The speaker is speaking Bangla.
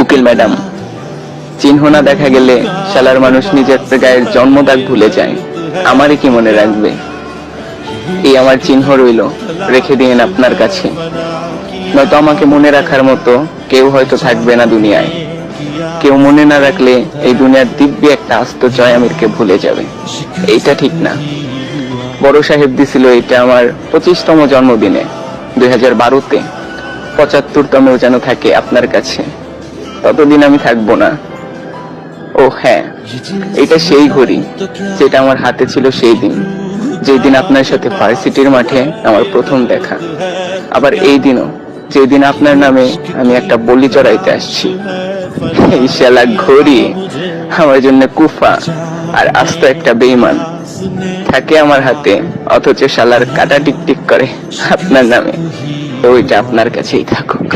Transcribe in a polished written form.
উকিল ম্যাডাম, চিহ্ন না দেখা গেলে শালার মানুষ নিজের গায়ের জন্মদাগ ভুলে যায়, আমারই কি মনে রাখবে? এই আমার চিহ্ন রইল, রেখে দিন আপনার কাছে, নয়তো আমাকে মনে রাখার মতো কেউ হয়তো থাকবে না দুনিয়ায়। কেউ মনে না রাখলে এই দুনিয়ার দিব্যি একটা আস্ত জয় আমিরকে ভুলে যাবে। এইটা ঠিক না। বড় সাহেব দিছিল এটা আমার 25তম জন্মদিনে 2012-তে। 75তমেও যেন থাকে আপনার কাছে, ততদিন আমি থাকবো না। ও হ্যাঁ, এটা সেই ঘড়ি যেটা আমার হাতে ছিল সেই দিন, যেই দিন আপনার সাথে ভার্সিটির মাঠে আমার প্রথম দেখা। আবার এই দিনও, যেদিন আপনার নামে আমি একটা বলি চড়াইতে আসছি। এই শালা ঘড়ি আমার জন্য কুফা আর আস্ত একটা বেঈমান। থাকে আমার হাতে, অথচ শালার কাটা টিকটিক করে আপনার নামে। ওইটা আপনার কাছেই থাকুক।